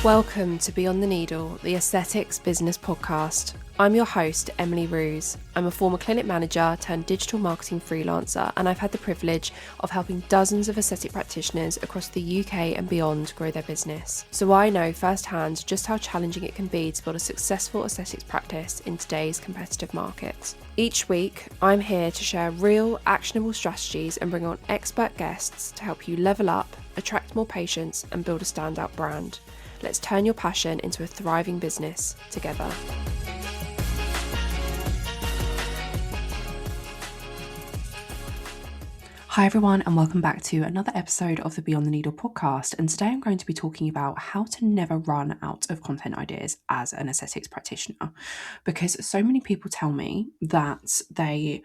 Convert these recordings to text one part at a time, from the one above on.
Welcome to Beyond the Needle, the Aesthetics Business Podcast. I'm your host, Emily Ruse. I'm a former clinic manager turned digital marketing freelancer, and I've had the privilege of helping dozens of aesthetic practitioners across the UK and beyond grow their business. So I know firsthand just how challenging it can be to build a successful aesthetics practice in today's competitive market. Each week, I'm here to share real, actionable strategies and bring on expert guests to help you level up, attract more patients, and build a standout brand. Let's turn your passion into a thriving business together. Hi everyone, and welcome back to another episode of the Beyond the Needle podcast. And today I'm going to be talking about how to never run out of content ideas as an aesthetics practitioner, because so many people tell me that they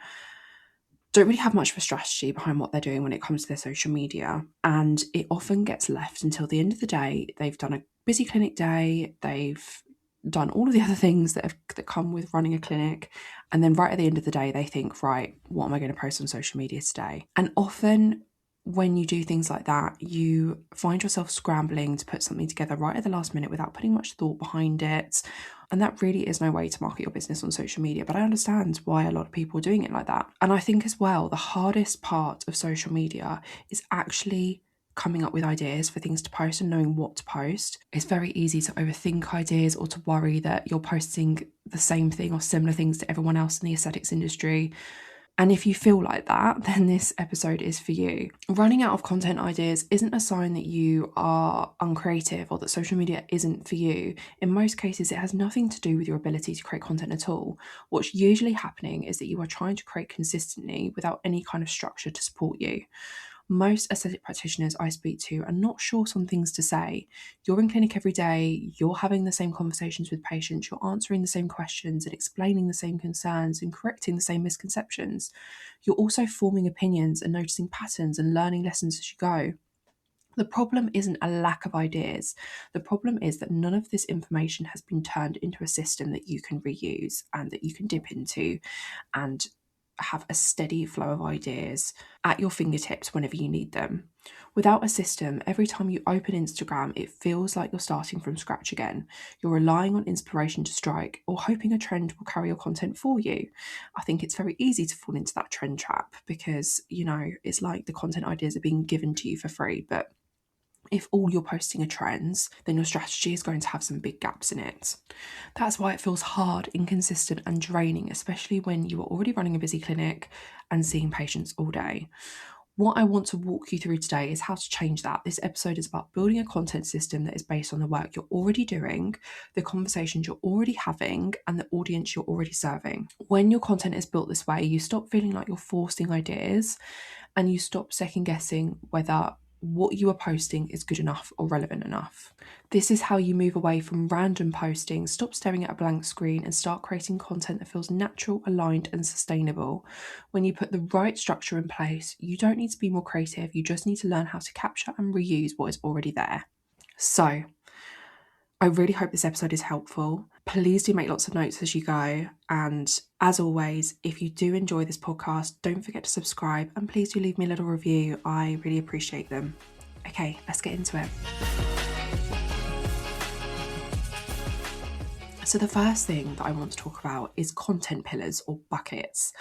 don't really have much of a strategy behind what they're doing when it comes to their social media, and it often gets left until the end of the day. They've done a busy clinic day, they've done all of the other things that come with running a clinic, and then right at the end of the day they think, right, what am I going to post on social media today? And often when you do things like that, you find yourself scrambling to put something together right at the last minute without putting much thought behind it. And that really is no way to market your business on social media. But I understand why a lot of people are doing it like that. And I think as well, the hardest part of social media is actually coming up with ideas for things to post and knowing what to post. It's very easy to overthink ideas or to worry that you're posting the same thing or similar things to everyone else in the aesthetics industry. And if you feel like that, then this episode is for you. Running out of content ideas isn't a sign that you are uncreative or that social media isn't for you. In most cases, it has nothing to do with your ability to create content at all. What's usually happening is that you are trying to create consistently without any kind of structure to support you. Most aesthetic practitioners I speak to are not short on things to say. You're in clinic every day, you're having the same conversations with patients, you're answering the same questions and explaining the same concerns and correcting the same misconceptions. You're also forming opinions and noticing patterns and learning lessons as you go. The problem isn't a lack of ideas. The problem is that none of this information has been turned into a system that you can reuse and that you can dip into and have a steady flow of ideas at your fingertips whenever you need them. Without a system, every time you open Instagram, it feels like you're starting from scratch again. You're relying on inspiration to strike or hoping a trend will carry your content for you. I think it's very easy to fall into that trend trap because, it's like the content ideas are being given to you for free. But if all you're posting are trends, then your strategy is going to have some big gaps in it. That's why it feels hard, inconsistent, and draining, especially when you are already running a busy clinic and seeing patients all day. What I want to walk you through today is how to change that. This episode is about building a content system that is based on the work you're already doing, the conversations you're already having, and the audience you're already serving. When your content is built this way, you stop feeling like you're forcing ideas and you stop second guessing whether what you are posting is good enough or relevant enough. This is how you move away from random posting, stop staring at a blank screen, and start creating content that feels natural, aligned, and sustainable. When you put the right structure in place, you don't need to be more creative, you just need to learn how to capture and reuse what is already there. So, I really hope this episode is helpful. Please do make lots of notes as you go. And as always, if you do enjoy this podcast, don't forget to subscribe and please do leave me a little review. I really appreciate them. Okay, let's get into it. So the first thing that I want to talk about is content pillars or buckets.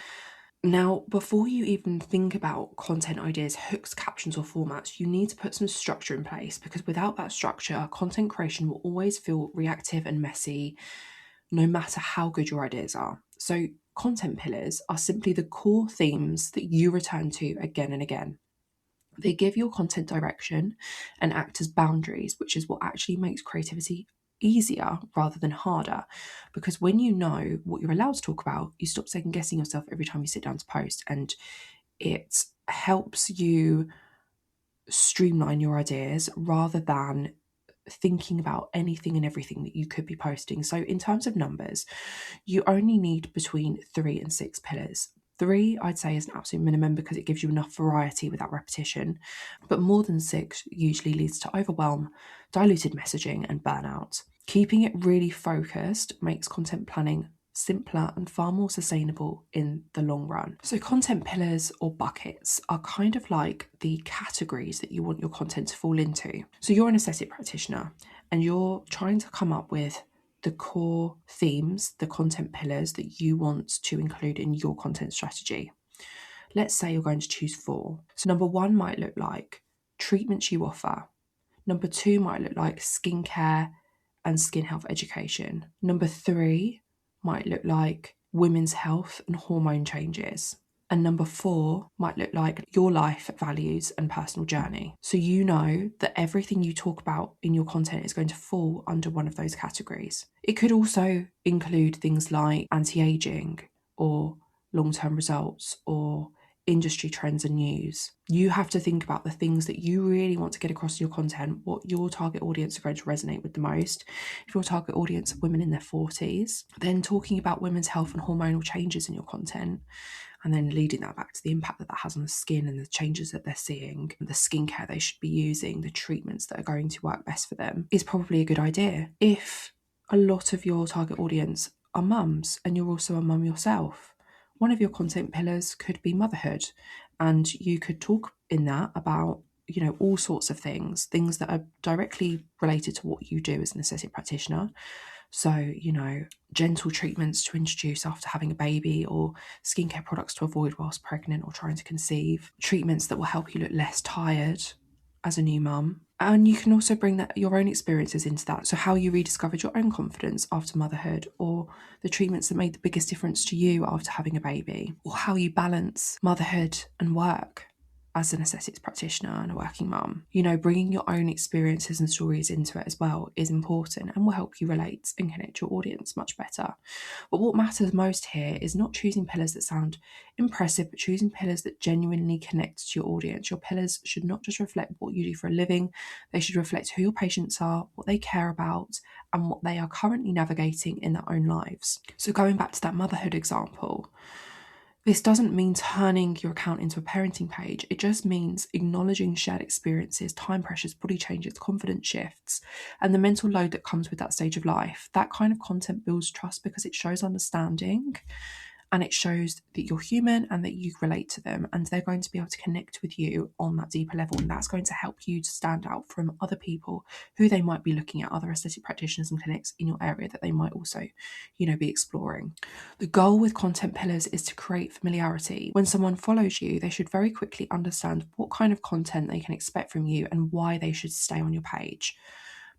Now, before you even think about content ideas, hooks, captions, or formats, you need to put some structure in place, because without that structure, content creation will always feel reactive and messy, no matter how good your ideas are. So content pillars are simply the core themes that you return to again and again. They give your content direction and act as boundaries, which is what actually makes creativity easier rather than harder, because when you know what you're allowed to talk about, you stop second guessing yourself every time you sit down to post, and it helps you streamline your ideas rather than thinking about anything and everything that you could be posting. So in terms of numbers, you only need between 3 and 6 pillars. 3, I'd say, is an absolute minimum because it gives you enough variety without repetition. But more than 6 usually leads to overwhelm, diluted messaging, and burnout. Keeping it really focused makes content planning simpler and far more sustainable in the long run. So content pillars or buckets are kind of like the categories that you want your content to fall into. So you're an aesthetic practitioner and you're trying to come up with the core themes, the content pillars that you want to include in your content strategy. Let's say you're going to choose 4. So number 1 might look like treatments you offer. Number 2 might look like skincare and skin health education. Number 3 might look like women's health and hormone changes. And number 4 might look like your life values and personal journey. So you know that everything you talk about in your content is going to fall under one of those categories. It could also include things like anti-aging or long-term results or industry trends and news. You have to think about the things that you really want to get across in your content, what your target audience are going to resonate with the most. If your target audience are women in their 40s, then talking about women's health and hormonal changes in your content, and then leading that back to the impact that that has on the skin and the changes that they're seeing, the skincare they should be using, the treatments that are going to work best for them, is probably a good idea. If a lot of your target audience are mums and you're also a mum yourself, one of your content pillars could be motherhood, and you could talk in that about, you know, all sorts of things that are directly related to what you do as an aesthetic practitioner. So, you know, gentle treatments to introduce after having a baby, or skincare products to avoid whilst pregnant or trying to conceive, treatments that will help you look less tired as a new mum. And you can also bring that your own experiences into that. So how you rediscovered your own confidence after motherhood, or the treatments that made the biggest difference to you after having a baby, or how you balance motherhood and work as an aesthetics practitioner and a working mum. You know, bringing your own experiences and stories into it as well is important and will help you relate and connect your audience much better. But what matters most here is not choosing pillars that sound impressive, but choosing pillars that genuinely connect to your audience. Your pillars should not just reflect what you do for a living, they should reflect who your patients are, what they care about, and what they are currently navigating in their own lives. So going back to that motherhood example, this doesn't mean turning your account into a parenting page. It just means acknowledging shared experiences, time pressures, body changes, confidence shifts, and the mental load that comes with that stage of life. That kind of content builds trust because it shows understanding, and it shows that you're human and that you relate to them, and they're going to be able to connect with you on that deeper level. And that's going to help you to stand out from other people who they might be looking at, other aesthetic practitioners and clinics in your area that they might also, you know, be exploring. The goal with content pillars is to create familiarity. When someone follows you, they should very quickly understand what kind of content they can expect from you and why they should stay on your page.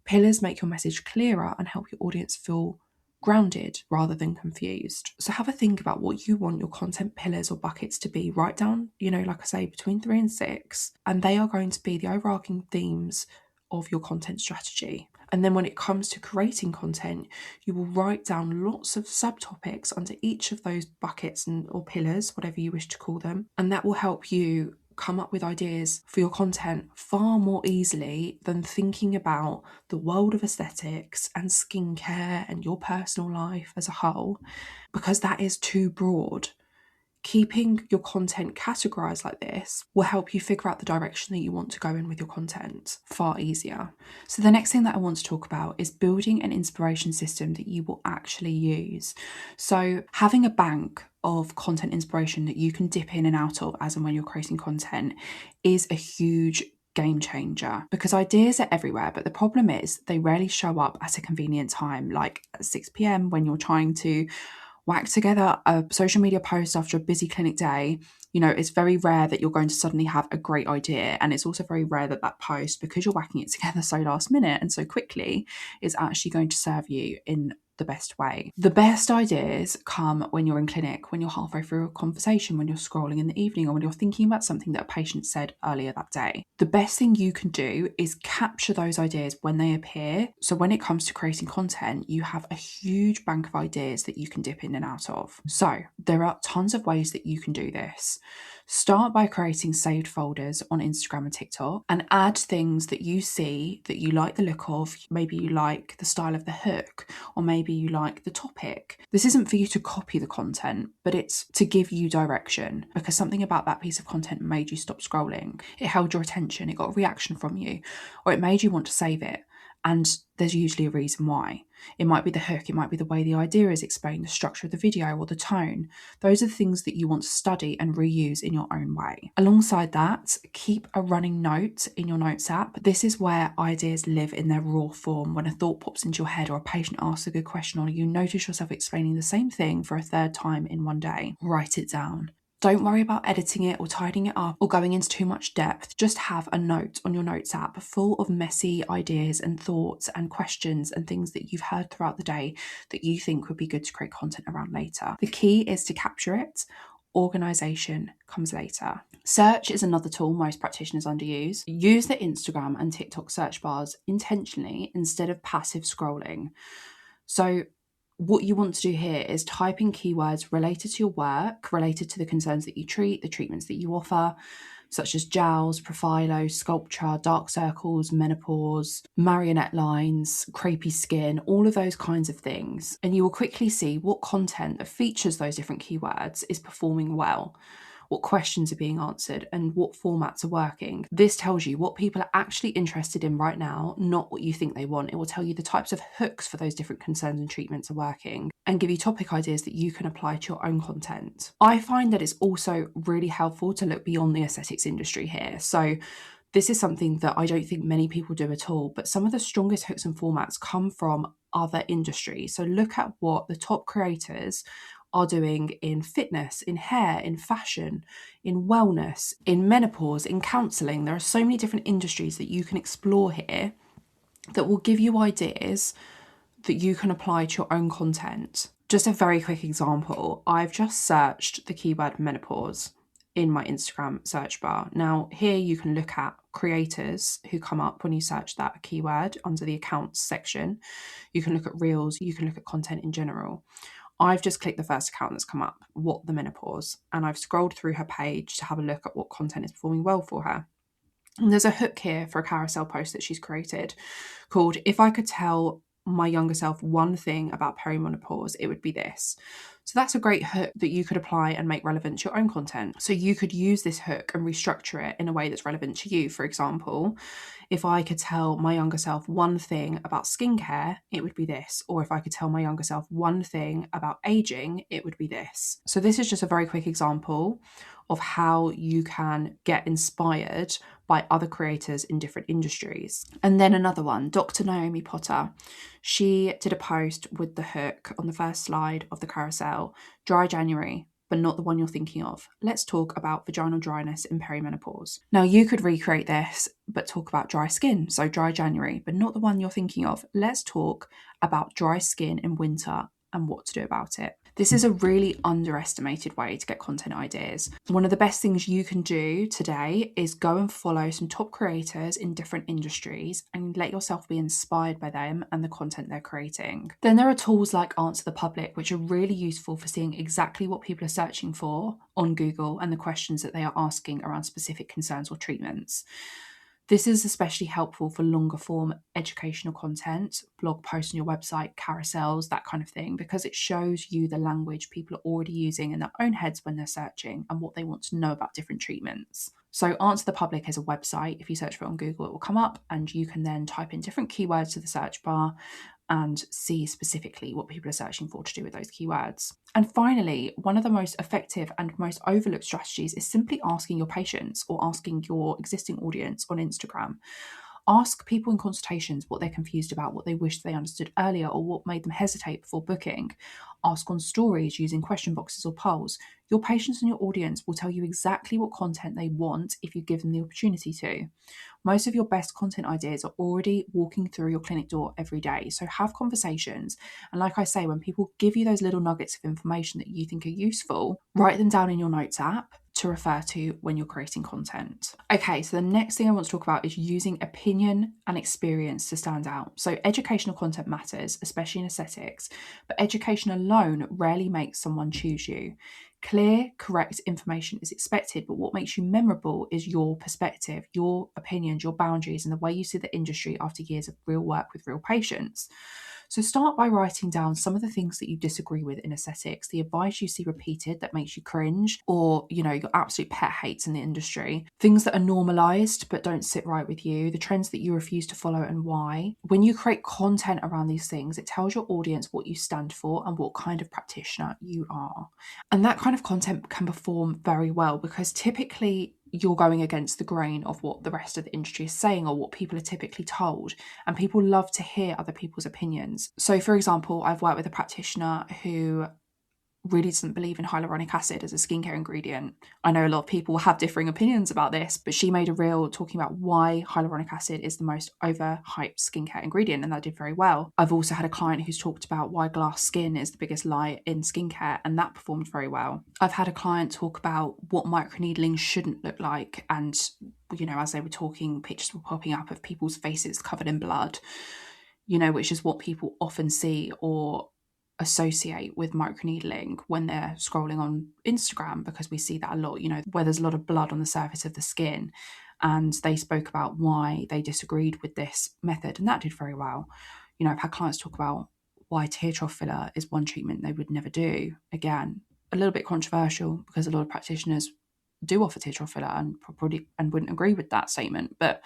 Pillars make your message clearer and help your audience feel grounded rather than confused. So have a think about what you want your content pillars or buckets to be. Write down, you know, like I say, between 3 and 6, and they are going to be the overarching themes of your content strategy. And then when it comes to creating content, you will write down lots of subtopics under each of those buckets or pillars, whatever you wish to call them, and that will help you come up with ideas for your content far more easily than thinking about the world of aesthetics and skincare and your personal life as a whole, because that is too broad. Keeping your content categorized like this will help you figure out the direction that you want to go in with your content far easier. So the next thing that I want to talk about is building an inspiration system that you will actually use. So having a bank of content inspiration that you can dip in and out of as and when you're creating content is a huge game changer, because ideas are everywhere, but the problem is they rarely show up at a convenient time, like at 6 p.m. when you're trying to whack together a social media post after a busy clinic day. You know, it's very rare that you're going to suddenly have a great idea. And it's also very rare that that post, because you're whacking it together so last minute and so quickly, is actually going to serve you in the best way. The best ideas come when you're in clinic, when you're halfway through a conversation, when you're scrolling in the evening, or when you're thinking about something that a patient said earlier that day. The best thing you can do is capture those ideas when they appear. So when it comes to creating content, you have a huge bank of ideas that you can dip in and out of. So there are tons of ways that you can do this. Start by creating saved folders on Instagram and TikTok, and add things that you see that you like the look of. Maybe you like the style of the hook, or maybe you like the topic. This isn't for you to copy the content, but it's to give you direction, because something about that piece of content made you stop scrolling. It held your attention, it got a reaction from you, or it made you want to save it. And there's usually a reason why. It might be the hook, it might be the way the idea is explained, the structure of the video, or the tone. Those are the things that you want to study and reuse in your own way. Alongside that, keep a running note in your notes app. This is where ideas live in their raw form. When a thought pops into your head or a patient asks a good question or you notice yourself explaining the same thing for a third time in one day, write it down. Don't worry about editing it or tidying it up or going into too much depth. Just have a note on your notes app full of messy ideas and thoughts and questions and things that you've heard throughout the day that you think would be good to create content around later. The key is to capture it. Organization comes later. Search is another tool most practitioners underuse. Use the Instagram and TikTok search bars intentionally instead of passive scrolling. So what you want to do here is type in keywords related to your work, related to the concerns that you treat, the treatments that you offer, such as jowls, profilo, sculpture, dark circles, menopause, marionette lines, crepey skin, all of those kinds of things. And you will quickly see what content that features those different keywords is performing well, what questions are being answered, and what formats are working. This tells you what people are actually interested in right now, not what you think they want. It will tell you the types of hooks for those different concerns and treatments are working, and give you topic ideas that you can apply to your own content. I find that it's also really helpful to look beyond the aesthetics industry here. So this is something that I don't think many people do at all, but some of the strongest hooks and formats come from other industries. So look at what the top creators are doing in fitness, in hair, in fashion, in wellness, in menopause, in counselling. There are so many different industries that you can explore here that will give you ideas that you can apply to your own content. Just a very quick example, I've just searched the keyword menopause in my Instagram search bar. Now here you can look at creators who come up when you search that keyword under the accounts section. You can look at reels, you can look at content in general. I've just clicked the first account that's come up, What the Menopause, and I've scrolled through her page to have a look at what content is performing well for her. And there's a hook here for a carousel post that she's created called, If I Could Tell My Younger Self One Thing About Perimenopause, It Would Be This. So that's a great hook that you could apply and make relevant to your own content. So you could use this hook and restructure it in a way that's relevant to you. For example, if I could tell my younger self one thing about skincare, it would be this. Or if I could tell my younger self one thing about aging, it would be this. So this is just a very quick example of how you can get inspired by other creators in different industries. And then another one, Dr. Naomi Potter. She did a post with the hook on the first slide of the carousel, Dry January, but not the one you're thinking of. Let's talk about vaginal dryness in perimenopause. Now you could recreate this, but talk about dry skin. So Dry January, but not the one you're thinking of. Let's talk about dry skin in winter and what to do about it. This is a really underestimated way to get content ideas. One of the best things you can do today is go and follow some top creators in different industries and let yourself be inspired by them and the content they're creating. Then there are tools like Answer the Public, which are really useful for seeing exactly what people are searching for on Google and the questions that they are asking around specific concerns or treatments. This is especially helpful for longer form educational content, blog posts on your website, carousels, that kind of thing, because it shows you the language people are already using in their own heads when they're searching and what they want to know about different treatments. So Answer the Public is a website. If you search for it on Google, it will come up and you can then type in different keywords to the search bar and see specifically what people are searching for to do with those keywords. And finally, one of the most effective and most overlooked strategies is simply asking your patients or asking your existing audience on Instagram. Ask people in consultations what they're confused about, what they wish they understood earlier, or what made them hesitate before booking. Ask on stories using question boxes or polls. Your patients and your audience will tell you exactly what content they want if you give them the opportunity to. Most of your best content ideas are already walking through your clinic door every day. So have conversations. And like I say, when people give you those little nuggets of information that you think are useful, write them down in your notes app to refer to when you're creating content. Okay, so the next thing I want to talk about is using opinion and experience to stand out. So educational content matters, especially in aesthetics, but education alone rarely makes someone choose you. Clear, correct information is expected, but what makes you memorable is your perspective, your opinions, your boundaries, and the way you see the industry after years of real work with real patients. So start by writing down some of the things that you disagree with in aesthetics, the advice you see repeated that makes you cringe, or, your absolute pet hates in the industry, things that are normalized but don't sit right with you, the trends that you refuse to follow and why. When you create content around these things, it tells your audience what you stand for and what kind of practitioner you are. And that kind of content can perform very well because typically you're going against the grain of what the rest of the industry is saying or what people are typically told. And people love to hear other people's opinions. So, for example, I've worked with a practitioner who really doesn't believe in hyaluronic acid as a skincare ingredient. I know a lot of people have differing opinions about this, but she made a reel talking about why hyaluronic acid is the most overhyped skincare ingredient, and that did very well. I've also had a client who's talked about why glass skin is the biggest lie in skincare, and that performed very well. I've had a client talk about what microneedling shouldn't look like, and as they were talking, pictures were popping up of people's faces covered in blood, which is what people often see or associate with microneedling when they're scrolling on Instagram, because we see that a lot, where there's a lot of blood on the surface of the skin. And they spoke about why they disagreed with this method, and that did very well. I've had clients talk about why tear trough filler is one treatment they would never do. Again, a little bit controversial because a lot of practitioners do offer tear trough filler and probably wouldn't agree with that statement, but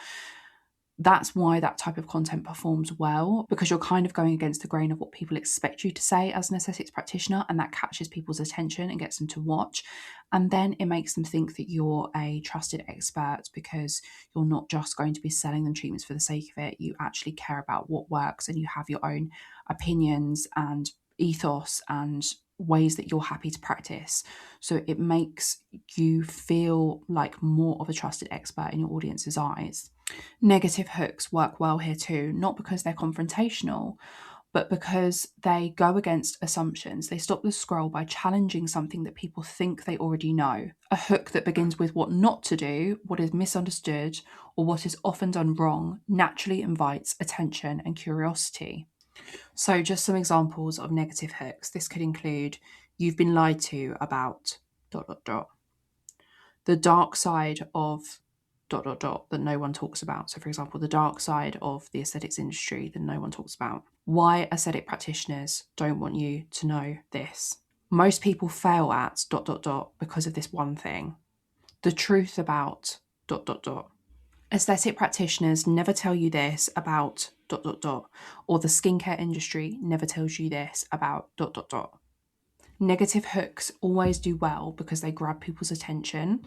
that's why that type of content performs well, because you're kind of going against the grain of what people expect you to say as an aesthetics practitioner, and that catches people's attention and gets them to watch. And then it makes them think that you're a trusted expert because you're not just going to be selling them treatments for the sake of it. You actually care about what works and you have your own opinions and ethos and ways that you're happy to practice. So it makes you feel like more of a trusted expert in your audience's eyes. Negative hooks work well here too, not because they're confrontational, but because they go against assumptions. They stop the scroll by challenging something that people think they already know. A hook that begins with what not to do, what is misunderstood, or what is often done wrong naturally invites attention and curiosity. So just some examples of negative hooks. This could include, you've been lied to about ... The dark side of ... that no one talks about. So for example, the dark side of the aesthetics industry that no one talks about. Why aesthetic practitioners don't want you to know this. Most people fail at ... because of this one thing. The truth about ... Aesthetic practitioners never tell you this about ... or the skincare industry never tells you this about ... Negative hooks always do well because they grab people's attention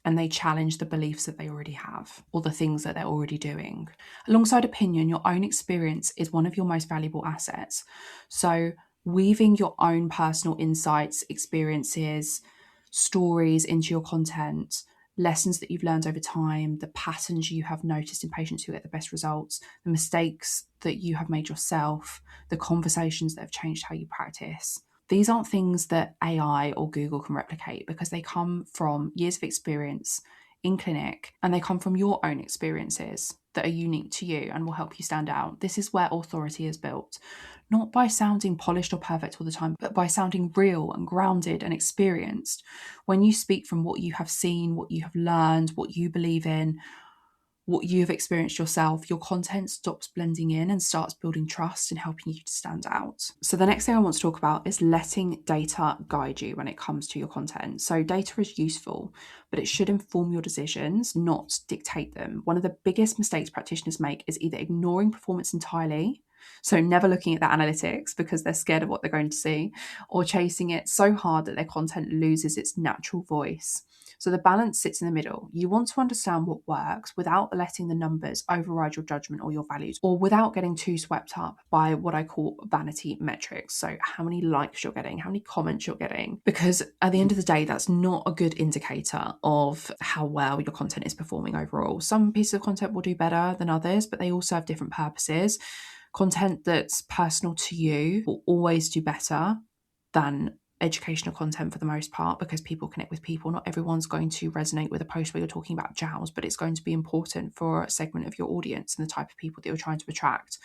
and they challenge the beliefs that they already have or the things that they're already doing. Alongside opinion, your own experience is one of your most valuable assets. So weaving your own personal insights, experiences, stories into your content, lessons that you've learned over time, the patterns you have noticed in patients who get the best results, the mistakes that you have made yourself, the conversations that have changed how you practice. These aren't things that AI or Google can replicate because they come from years of experience in clinic, and they come from your own experiences that are unique to you and will help you stand out. This is where authority is built, not by sounding polished or perfect all the time, but by sounding real and grounded and experienced. When you speak from what you have seen, what you have learned, what you believe in, what you have experienced yourself, your content stops blending in and starts building trust and helping you to stand out. So the next thing I want to talk about is letting data guide you when it comes to your content. So data is useful, but it should inform your decisions, not dictate them. One of the biggest mistakes practitioners make is either ignoring performance entirely, so never looking at the analytics because they're scared of what they're going to see, or chasing it so hard that their content loses its natural voice. So the balance sits in the middle. You want to understand what works without letting the numbers override your judgment or your values, or without getting too swept up by what I call vanity metrics. So how many likes you're getting, how many comments you're getting, because at the end of the day, that's not a good indicator of how well your content is performing overall. Some pieces of content will do better than others, but they also have different purposes. Content that's personal to you will always do better than educational content for the most part, because people connect with people. Not everyone's going to resonate with a post where you're talking about jowls, but it's going to be important for a segment of your audience and the type of people that you're trying to attract.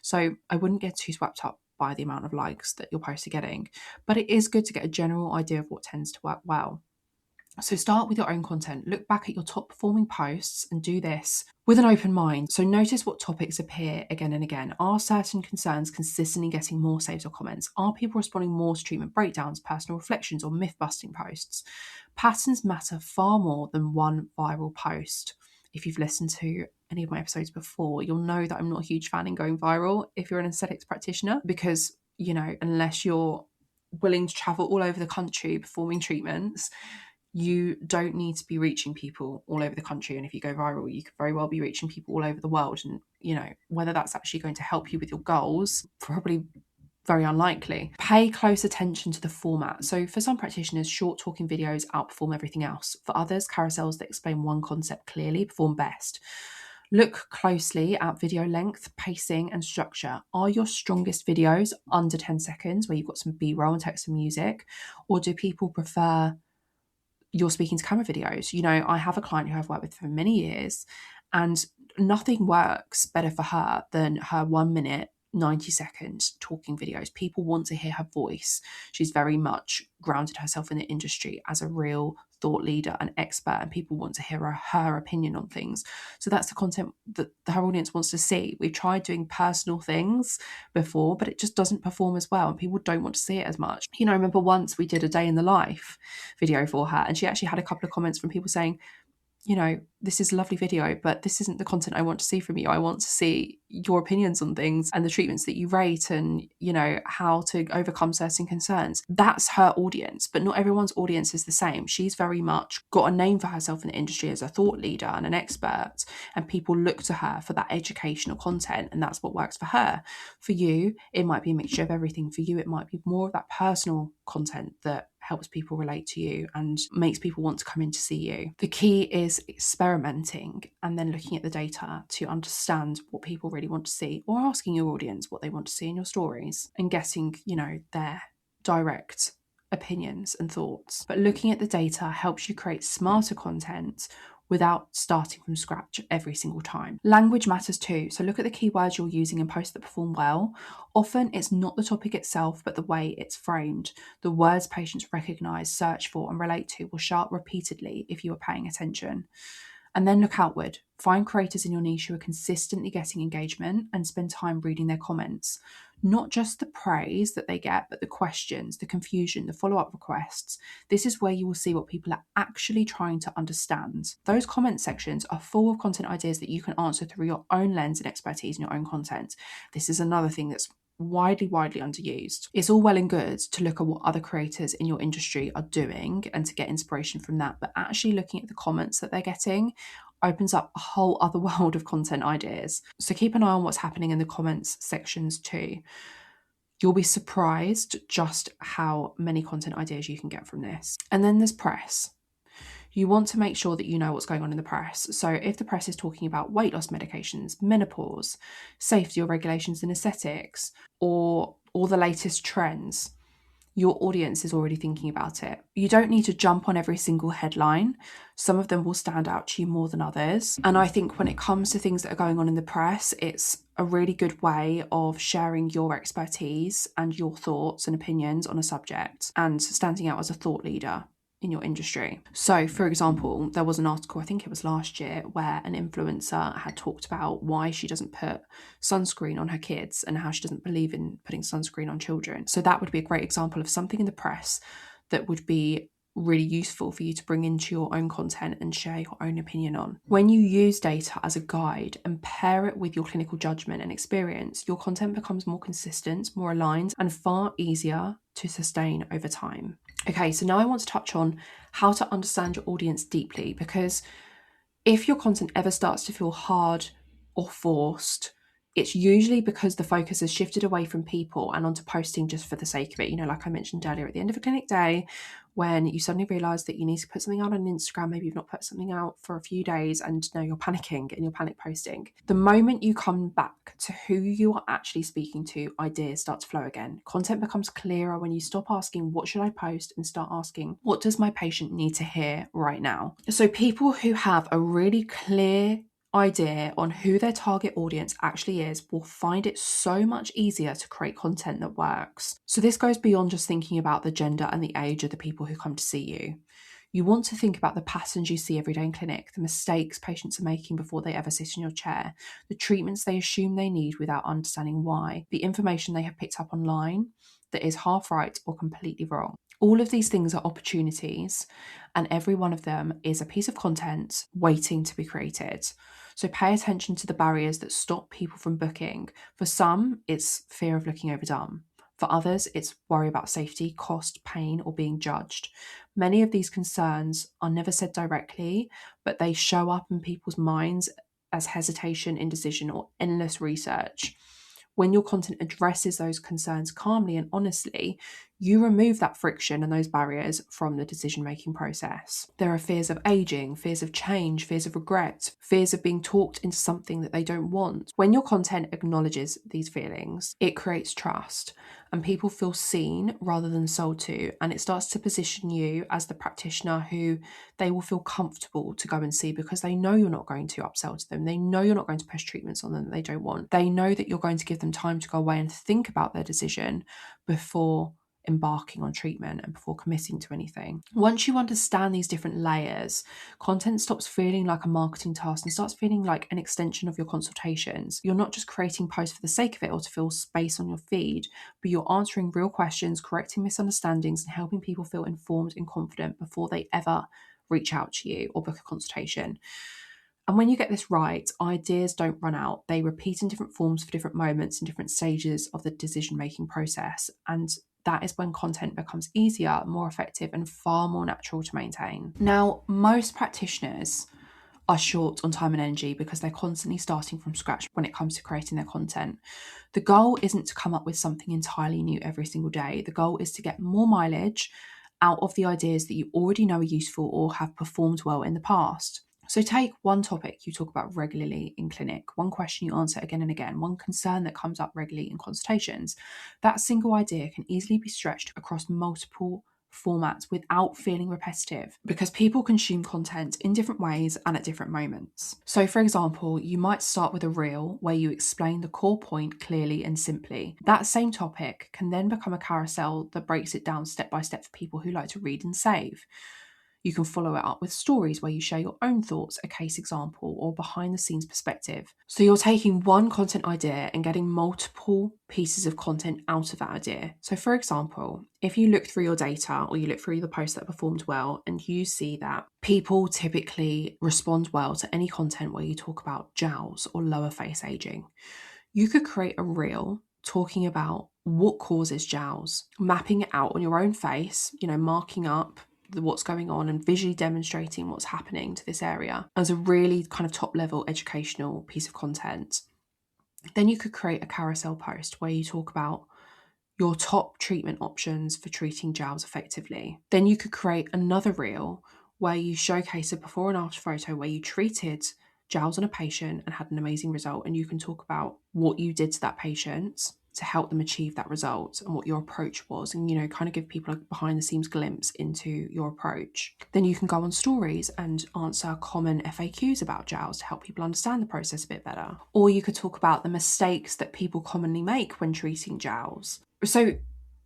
So I wouldn't get too swept up by the amount of likes that your posts are getting, but it is good to get a general idea of what tends to work well. So start with your own content. Look back at your top performing posts and do this with an open mind. So notice what topics appear again and again. Are certain concerns consistently getting more saves or comments? Are people responding more to treatment breakdowns, personal reflections, or myth busting posts? Patterns matter far more than one viral post. If you've listened to any of my episodes before, you'll know that I'm not a huge fan in going viral if you're an aesthetics practitioner, because, unless you're willing to travel all over the country performing treatments, you don't need to be reaching people all over the country. And if you go viral, you could very well be reaching people all over the world. And, whether that's actually going to help you with your goals, probably very unlikely. Pay close attention to the format. So for some practitioners, short talking videos outperform everything else. For others, carousels that explain one concept clearly perform best. Look closely at video length, pacing, and structure. Are your strongest videos under 10 seconds, where you've got some B-roll and text and music? Or do people prefer you're speaking to camera videos? I have a client who I've worked with for many years, and nothing works better for her than her 1 minute, 90-second talking videos. People want to hear her voice. She's very much grounded herself in the industry as a real thought leader and expert, and people want to hear her opinion on things. So that's the content that her audience wants to see. We've tried doing personal things before, but it just doesn't perform as well, and people don't want to see it as much. I remember once we did a day in the life video for her, and she actually had a couple of comments from people saying, this is a lovely video, but this isn't the content I want to see from you. I want to see your opinions on things and the treatments that you rate, and, how to overcome certain concerns. That's her audience, but not everyone's audience is the same. She's very much got a name for herself in the industry as a thought leader and an expert, and people look to her for that educational content, and that's what works for her. For you, it might be a mixture of everything. For you, it might be more of that personal content that helps people relate to you and makes people want to come in to see you. The key is experimenting and then looking at the data to understand what people really want to see, or asking your audience what they want to see in your stories and getting, their direct opinions and thoughts. But looking at the data helps you create smarter content without starting from scratch every single time. Language matters too. So look at the keywords you're using in posts that perform well. Often it's not the topic itself, but the way it's framed. The words patients recognize, search for, and relate to will show up repeatedly if you are paying attention. And then look outward. Find creators in your niche who are consistently getting engagement and spend time reading their comments. Not just the praise that they get, but the questions, the confusion, the follow-up requests. This is where you will see what people are actually trying to understand. Those comment sections are full of content ideas that you can answer through your own lens and expertise in your own content. This is another thing that's widely underused. It's all well and good to look at what other creators in your industry are doing and to get inspiration from that, but actually looking at the comments that they're getting opens up a whole other world of content ideas. So keep an eye on what's happening in the comments sections too. You'll be surprised just how many content ideas you can get from this. And then there's press. You want to make sure that you know what's going on in the press. So if the press is talking about weight loss medications, menopause, safety or regulations in aesthetics, or all the latest trends, your audience is already thinking about it. You don't need to jump on every single headline. Some of them will stand out to you more than others. And I think when it comes to things that are going on in the press, it's a really good way of sharing your expertise and your thoughts and opinions on a subject and standing out as a thought leader in your industry. So for example, there was an article, I think it was last year, where an influencer had talked about why she doesn't put sunscreen on her kids and how she doesn't believe in putting sunscreen on children. So that would be a great example of something in the press that would be really useful for you to bring into your own content and share your own opinion on. When you use data as a guide and pair it with your clinical judgment and experience, your content becomes more consistent, more aligned, and far easier to sustain over time. Okay, so now I want to touch on how to understand your audience deeply, because if your content ever starts to feel hard or forced, it's usually because the focus has shifted away from people and onto posting just for the sake of it. Like I mentioned earlier, at the end of a clinic day, when you suddenly realise that you need to put something out on Instagram, maybe you've not put something out for a few days, and now you're panicking and you're panic posting. The moment you come back to who you are actually speaking to, ideas start to flow again. Content becomes clearer when you stop asking, what should I post, and start asking, what does my patient need to hear right now? So people who have a really clear idea on who their target audience actually is will find it so much easier to create content that works. So this goes beyond just thinking about the gender and the age of the people who come to see you. You want to think about the patterns you see every day in clinic, the mistakes patients are making before they ever sit in your chair, the treatments they assume they need without understanding why, the information they have picked up online that is half right or completely wrong. All of these things are opportunities, and every one of them is a piece of content waiting to be created. So pay attention to the barriers that stop people from booking. For some, it's fear of looking overdone. For others, it's worry about safety, cost, pain, or being judged. Many of these concerns are never said directly, but they show up in people's minds as hesitation, indecision, or endless research. When your content addresses those concerns calmly and honestly, you remove that friction and those barriers from the decision-making process. There are fears of aging, fears of change, fears of regret, fears of being talked into something that they don't want. When your content acknowledges these feelings, it creates trust and people feel seen rather than sold to, and it starts to position you as the practitioner who they will feel comfortable to go and see because they know you're not going to upsell to them. They know you're not going to push treatments on them that they don't want. They know that you're going to give them time to go away and think about their decision before embarking on treatment and before committing to anything. Once you understand these different layers, content stops feeling like a marketing task and starts feeling like an extension of your consultations. You're not just creating posts for the sake of it or to fill space on your feed, but you're answering real questions, correcting misunderstandings, and helping people feel informed and confident before they ever reach out to you or book a consultation. And when you get this right, ideas don't run out. They repeat in different forms for different moments and different stages of the decision-making process. And that is when content becomes easier, more effective, and far more natural to maintain. Now, most practitioners are short on time and energy because they're constantly starting from scratch when it comes to creating their content. The goal isn't to come up with something entirely new every single day. The goal is to get more mileage out of the ideas that you already know are useful or have performed well in the past. So take one topic you talk about regularly in clinic, one question you answer again and again, one concern that comes up regularly in consultations. That single idea can easily be stretched across multiple formats without feeling repetitive because people consume content in different ways and at different moments. So for example, you might start with a reel where you explain the core point clearly and simply. That same topic can then become a carousel that breaks it down step by step for people who like to read and save. You can follow it up with stories where you share your own thoughts, a case example, or behind the scenes perspective. So you're taking one content idea and getting multiple pieces of content out of that idea. So for example, if you look through your data or you look through the posts that performed well and you see that people typically respond well to any content where you talk about jowls or lower face aging, you could create a reel talking about what causes jowls, mapping it out on your own face, marking up what's going on and visually demonstrating what's happening to this area as a really kind of top level educational piece of content. Then you could create a carousel post where you talk about your top treatment options for treating jowls effectively. Then you could create another reel where you showcase a before and after photo where you treated jowls on a patient and had an amazing result, and you can talk about what you did to that patient to help them achieve that result and what your approach was, and kind of give people a behind the scenes glimpse into your approach. Then you can go on stories and answer common FAQs about jowls to help people understand the process a bit better. Or you could talk about the mistakes that people commonly make when treating jowls. So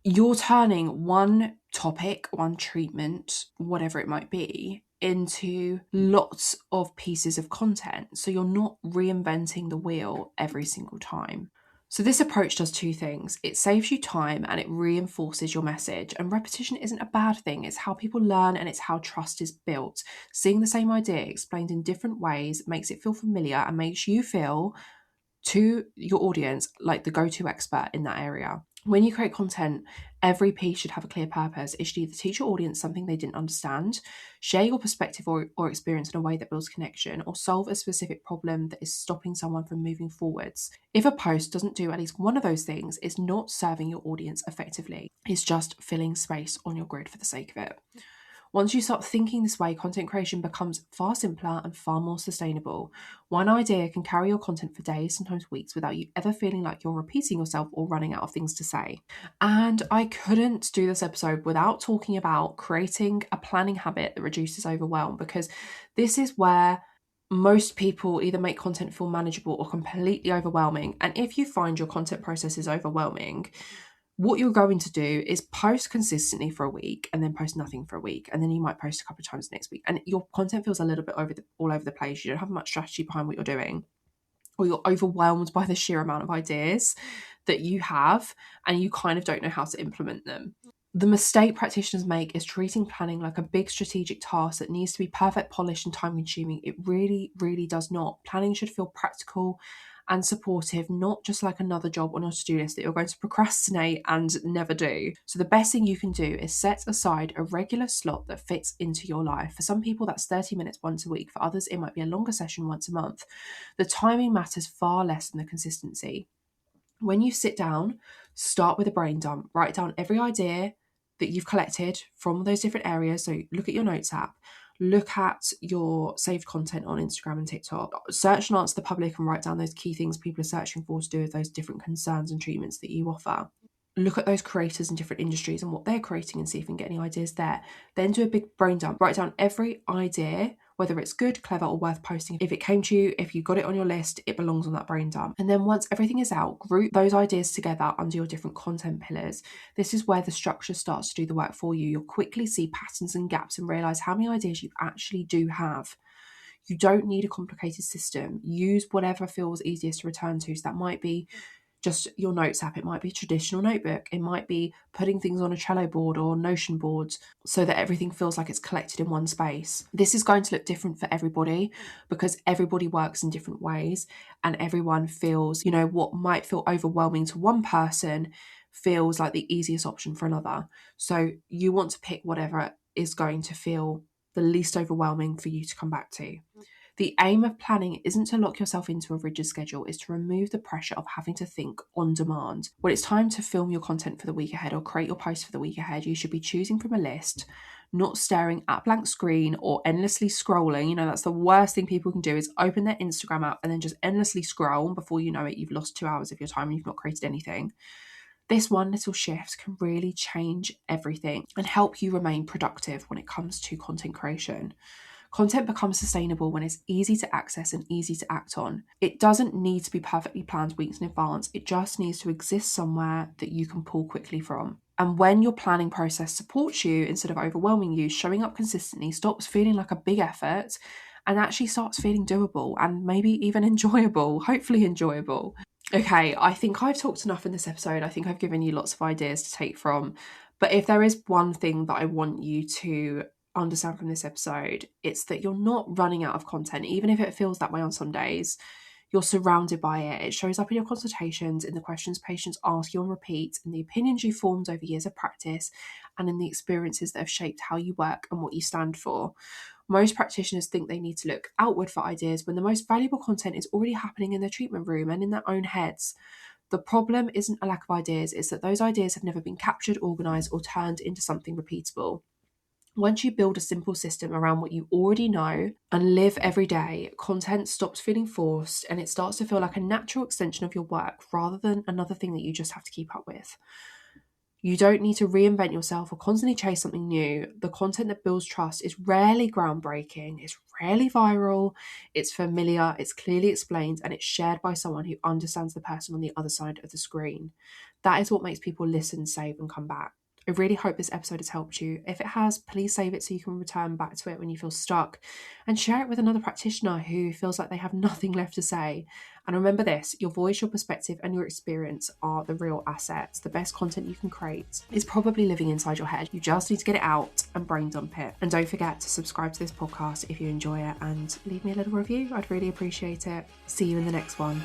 you're turning one topic, one treatment, whatever it might be, into lots of pieces of content. So you're not reinventing the wheel every single time. So this approach does two things. It saves you time and it reinforces your message. And repetition isn't a bad thing. It's how people learn and it's how trust is built. Seeing the same idea explained in different ways makes it feel familiar and makes you feel to your audience like the go-to expert in that area. When you create content, every piece should have a clear purpose. It should either teach your audience something they didn't understand, share your perspective or experience in a way that builds connection, or solve a specific problem that is stopping someone from moving forwards. If a post doesn't do at least one of those things, it's not serving your audience effectively. It's just filling space on your grid for the sake of it. Once you start thinking this way, content creation becomes far simpler and far more sustainable. One idea can carry your content for days, sometimes weeks, without you ever feeling like you're repeating yourself or running out of things to say. And I couldn't do this episode without talking about creating a planning habit that reduces overwhelm, because this is where most people either make content feel manageable or completely overwhelming. And if you find your content process is overwhelming, What you're going to do is post consistently for a week and then post nothing for a week. And then you might post a couple of times next week. And your content feels a little bit all over the place. You don't have much strategy behind what you're doing, or you're overwhelmed by the sheer amount of ideas that you have and you kind of don't know how to implement them. The mistake practitioners make is treating planning like a big strategic task that needs to be perfect, polished, and time consuming. It really, really does not. Planning should feel practical and supportive, not just like another job on your to-do list that you're going to procrastinate and never do. So the best thing you can do is set aside a regular slot that fits into your life. For some people, that's 30 minutes once a week. For others, it might be a longer session once a month. The timing matters far less than the consistency. When you sit down, start with a brain dump. Write down every idea that you've collected from those different areas. So look at your notes app, look at your saved content on Instagram and TikTok, search and answer the public and write down those key things people are searching for to do with those different concerns and treatments that you offer. Look at those creators in different industries and what they're creating and see if you can get any ideas there. Then do a big brain dump. Write down every idea, whether it's good, clever, or worth posting. If it came to you, if you got it on your list, it belongs on that brain dump. And then once everything is out, group those ideas together under your different content pillars. This is where the structure starts to do the work for you. You'll quickly see patterns and gaps and realize how many ideas you actually do have. You don't need a complicated system. Use whatever feels easiest to return to. So that might be just your notes app, it might be a traditional notebook, it might be putting things on a Trello board or Notion boards so that everything feels like it's collected in one space. This is going to look different for everybody because everybody works in different ways and everyone feels, what might feel overwhelming to one person feels like the easiest option for another. So you want to pick whatever is going to feel the least overwhelming for you to come back to. The aim of planning isn't to lock yourself into a rigid schedule, it's to remove the pressure of having to think on demand. When it's time to film your content for the week ahead or create your post for the week ahead, you should be choosing from a list, not staring at a blank screen or endlessly scrolling. That's the worst thing people can do is open their Instagram app and then just endlessly scroll, and before you know it, you've lost 2 hours of your time and you've not created anything. This one little shift can really change everything and help you remain productive when it comes to content creation. Content becomes sustainable when it's easy to access and easy to act on. It doesn't need to be perfectly planned weeks in advance. It just needs to exist somewhere that you can pull quickly from. And when your planning process supports you instead of overwhelming you, showing up consistently stops feeling like a big effort and actually starts feeling doable and maybe even enjoyable, hopefully enjoyable. Okay, I think I've talked enough in this episode. I think I've given you lots of ideas to take from. But if there is one thing that I want you to understand from this episode, it's that you're not running out of content, even if it feels that way on some days. You're surrounded by it. It shows up in your consultations, in the questions patients ask you on repeat, in the opinions you formed over years of practice, and in the experiences that have shaped how you work and what you stand for. Most practitioners think they need to look outward for ideas when the most valuable content is already happening in their treatment room and in their own heads. The problem isn't a lack of ideas, it's that those ideas have never been captured, organised, or turned into something repeatable. Once you build a simple system around what you already know and live every day, content stops feeling forced and it starts to feel like a natural extension of your work rather than another thing that you just have to keep up with. You don't need to reinvent yourself or constantly chase something new. The content that builds trust is rarely groundbreaking, it's rarely viral, it's familiar, it's clearly explained, and it's shared by someone who understands the person on the other side of the screen. That is what makes people listen, save, and come back. I really hope this episode has helped you. If it has, please save it so you can return back to it when you feel stuck, and share it with another practitioner who feels like they have nothing left to say. And remember this, your voice, your perspective, and your experience are the real assets. The best content you can create is probably living inside your head. You just need to get it out and brain dump it. And don't forget to subscribe to this podcast if you enjoy it and leave me a little review. I'd really appreciate it. See you in the next one.